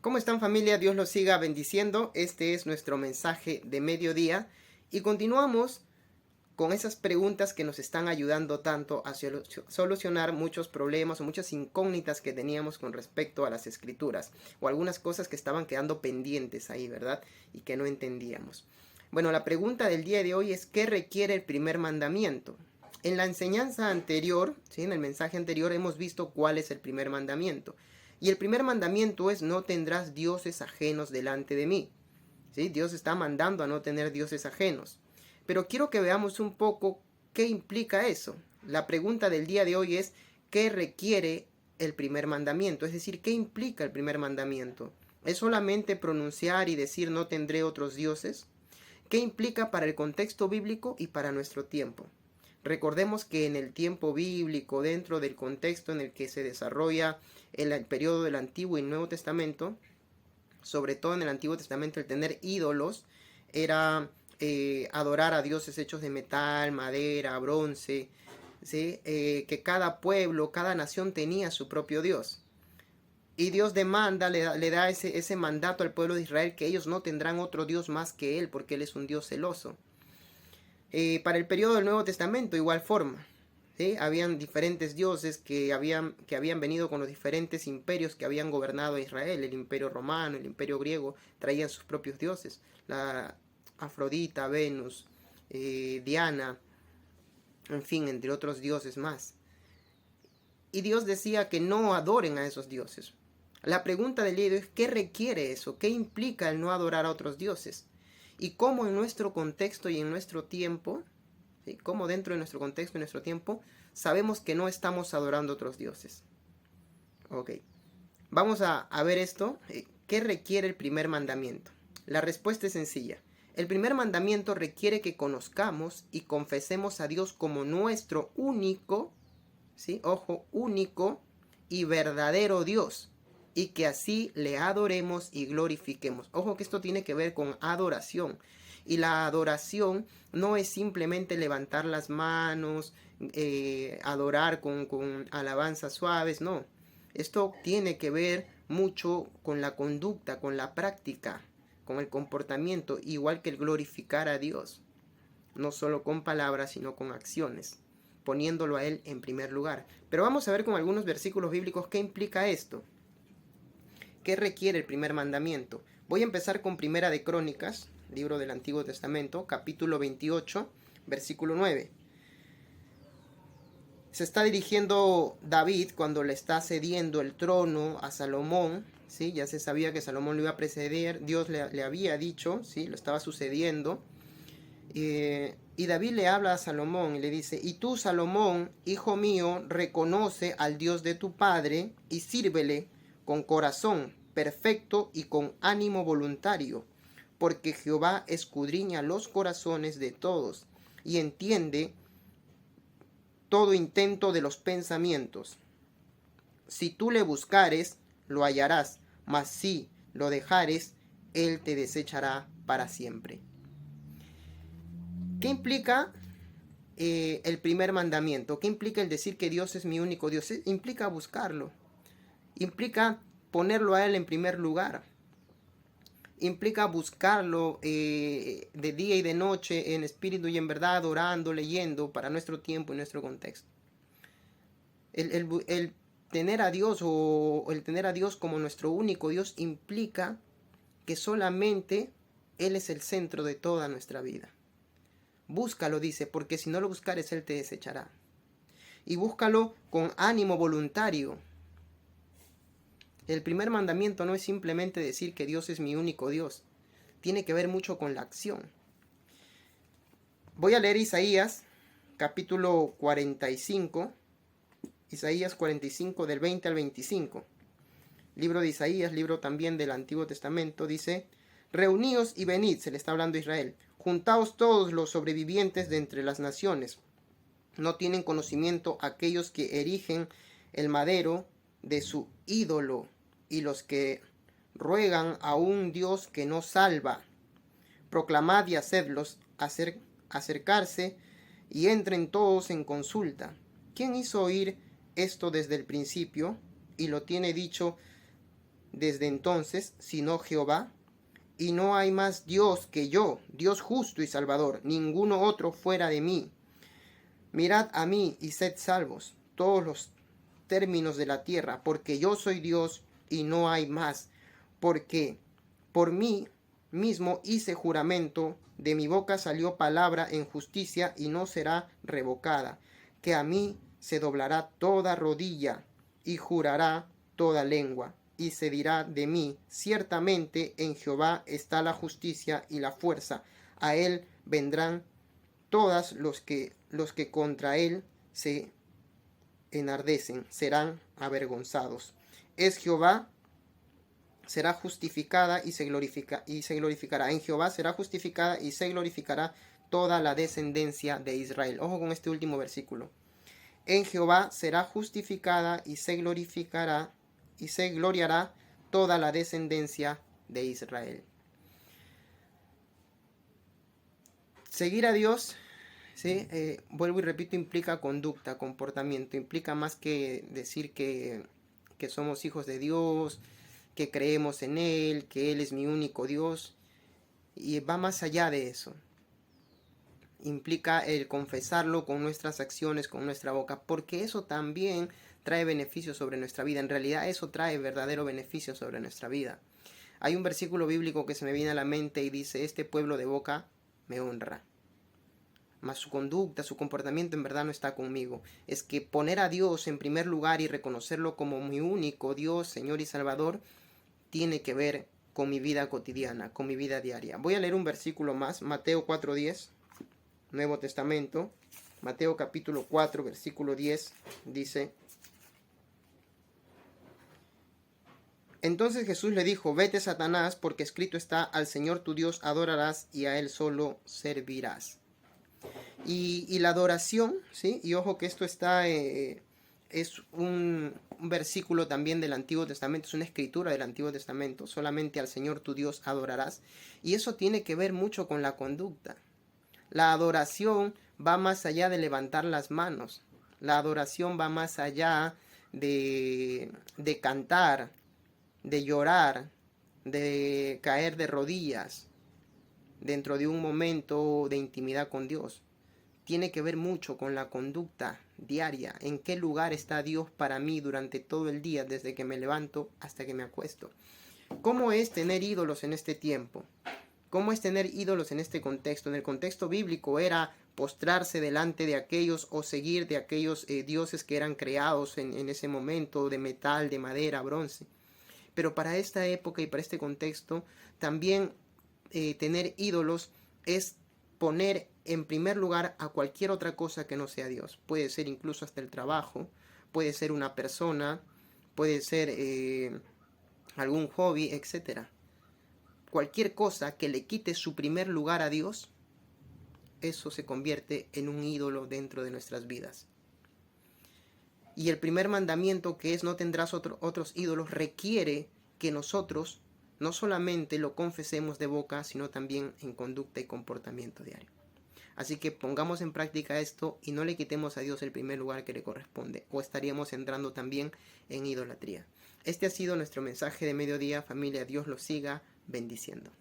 ¿Cómo están, familia? Dios los siga bendiciendo. Este es nuestro mensaje de mediodía y continuamos con esas preguntas que nos están ayudando tanto a solucionar muchos problemas o muchas incógnitas que teníamos con respecto a las escrituras o algunas cosas que estaban quedando pendientes ahí, ¿verdad? Y que no entendíamos. Bueno, la pregunta del día de hoy es: ¿qué requiere el primer mandamiento? En la enseñanza anterior, ¿sí? En el mensaje anterior hemos visto cuál es el primer mandamiento. Y el primer mandamiento es: no tendrás dioses ajenos delante de mí. ¿Sí? Dios está mandando a no tener dioses ajenos. Pero quiero que veamos un poco qué implica eso. La pregunta del día de hoy es: ¿qué requiere el primer mandamiento? Es decir, ¿qué implica el primer mandamiento? ¿Es solamente pronunciar y decir no tendré otros dioses? ¿Qué implica para el contexto bíblico y para nuestro tiempo? Recordemos que en el tiempo bíblico, dentro del contexto en el que se desarrolla el periodo del Antiguo y Nuevo Testamento, sobre todo en el Antiguo Testamento, el tener ídolos era adorar a dioses hechos de metal, madera, bronce, ¿sí? Que cada pueblo, cada nación tenía su propio Dios. Y Dios demanda, le da ese mandato al pueblo de Israel, que ellos no tendrán otro Dios más que Él, porque Él es un Dios celoso. Para el periodo del Nuevo Testamento, igual forma. ¿Sí? Habían diferentes dioses que habían venido con los diferentes imperios que habían gobernado a Israel. El imperio romano, el imperio griego, traían sus propios dioses. La Afrodita, Venus, Diana, en fin, entre otros dioses más. Y Dios decía que no adoren a esos dioses. La pregunta del día es: ¿qué requiere eso? ¿Qué implica el no adorar a otros dioses? Y cómo en nuestro contexto y en nuestro tiempo, ¿sí? Cómo dentro de nuestro contexto y nuestro tiempo sabemos que no estamos adorando a otros dioses. Ok, vamos a ver esto. ¿Qué requiere el primer mandamiento? La respuesta es sencilla. El primer mandamiento requiere que conozcamos y confesemos a Dios como nuestro único, ¿sí? Ojo, único y verdadero Dios, y que así le adoremos y glorifiquemos. Ojo que esto tiene que ver con adoración. Y la adoración no es simplemente levantar las manos, adorar con alabanzas suaves, no. Esto tiene que ver mucho con la conducta, con la práctica, con el comportamiento, igual que el glorificar a Dios. No solo con palabras, sino con acciones, poniéndolo a Él en primer lugar. Pero vamos a ver con algunos versículos bíblicos qué implica esto. ¿Qué requiere el primer mandamiento? Voy a empezar con Primera de Crónicas, libro del Antiguo Testamento, capítulo 28, versículo 9. Se está dirigiendo David cuando le está cediendo el trono a Salomón, ¿sí? Ya se sabía que Salomón lo iba a preceder, Dios le había dicho, ¿sí? Lo estaba sucediendo. Y David le habla a Salomón y le dice: y tú, Salomón, hijo mío, reconoce al Dios de tu padre y sírvele con corazón perfecto y con ánimo voluntario, porque Jehová escudriña los corazones de todos y entiende todo intento de los pensamientos. Si tú le buscares, lo hallarás, mas si lo dejares, él te desechará para siempre. ¿Qué implica el primer mandamiento? ¿Qué implica el decir que Dios es mi único Dios? Implica buscarlo. Implica ponerlo a Él en primer lugar. Implica buscarlo de día y de noche, en espíritu y en verdad, orando, leyendo, para nuestro tiempo y nuestro contexto. El tener a Dios o el tener a Dios como nuestro único Dios implica que solamente Él es el centro de toda nuestra vida. Búscalo, dice, porque si no lo buscares, Él te desechará. Y búscalo con ánimo voluntario. El primer mandamiento no es simplemente decir que Dios es mi único Dios. Tiene que ver mucho con la acción. Voy a leer Isaías, capítulo 45. Isaías 45, del 20 al 25. Libro de Isaías, libro también del Antiguo Testamento, dice: reuníos y venid, se le está hablando a Israel, juntaos todos los sobrevivientes de entre las naciones. No tienen conocimiento aquellos que erigen el madero de su ídolo y los que ruegan a un Dios que no salva. Proclamad y hacedlos acercarse y entren todos en consulta. ¿Quién hizo oír esto desde el principio y lo tiene dicho desde entonces, sino Jehová, y no hay más Dios que yo, Dios justo y salvador, ninguno otro fuera de mí. Mirad a mí y sed salvos, todos los términos de la tierra, porque yo soy Dios y no hay más, porque por mí mismo hice juramento, de mi boca salió palabra en justicia y no será revocada, que a mí se doblará toda rodilla y jurará toda lengua, y se dirá de mí, ciertamente en Jehová está la justicia y la fuerza, a él vendrán todas los que contra él se enardecen, serán avergonzados. Es Jehová, será justificada y se glorificará. En Jehová será justificada y se glorificará toda la descendencia de Israel. Ojo con este último versículo. En Jehová será justificada y se glorificará y se gloriará toda la descendencia de Israel. Seguir a Dios, ¿sí? Vuelvo y repito, implica conducta, comportamiento. Implica más que decir que somos hijos de Dios, que creemos en Él, que Él es mi único Dios. Y va más allá de eso. Implica el confesarlo con nuestras acciones, con nuestra boca, porque eso también trae beneficios sobre nuestra vida. En realidad eso trae verdadero beneficio sobre nuestra vida. Hay un versículo bíblico que se me viene a la mente y dice: este pueblo de boca me honra, mas su conducta, su comportamiento en verdad no está conmigo. Es que poner a Dios en primer lugar y reconocerlo como mi único Dios, Señor y Salvador, tiene que ver con mi vida cotidiana, con mi vida diaria. Voy a leer un versículo más, Mateo 4:10, Nuevo Testamento. Mateo capítulo 4, versículo 10, dice: entonces Jesús le dijo: vete, Satanás, porque escrito está: al Señor tu Dios adorarás y a Él solo servirás. Y la adoración, ¿sí? Y ojo que esto está, es un versículo también del Antiguo Testamento, es una escritura del Antiguo Testamento: solamente al Señor tu Dios adorarás. Y eso tiene que ver mucho con la conducta. La adoración va más allá de levantar las manos. La adoración va más allá de cantar, de llorar, de caer de rodillas dentro de un momento de intimidad con Dios. Tiene que ver mucho con la conducta diaria. ¿En qué lugar está Dios para mí durante todo el día, desde que me levanto hasta que me acuesto? ¿Cómo es tener ídolos en este tiempo? ¿Cómo es tener ídolos en este contexto? En el contexto bíblico era postrarse delante de aquellos o seguir de aquellos dioses que eran creados en ese momento, de metal, de madera, bronce. Pero para esta época y para este contexto, también tener ídolos es poner en primer lugar a cualquier otra cosa que no sea Dios. Puede ser incluso hasta el trabajo, puede ser una persona, puede ser algún hobby, etc. Cualquier cosa que le quite su primer lugar a Dios, eso se convierte en un ídolo dentro de nuestras vidas. Y el primer mandamiento, que es no tendrás otros ídolos, requiere que nosotros no solamente lo confesemos de boca, sino también en conducta y comportamiento diario. Así que pongamos en práctica esto y no le quitemos a Dios el primer lugar que le corresponde, o estaríamos entrando también en idolatría. Este ha sido nuestro mensaje de mediodía, familia. Dios los siga bendiciendo.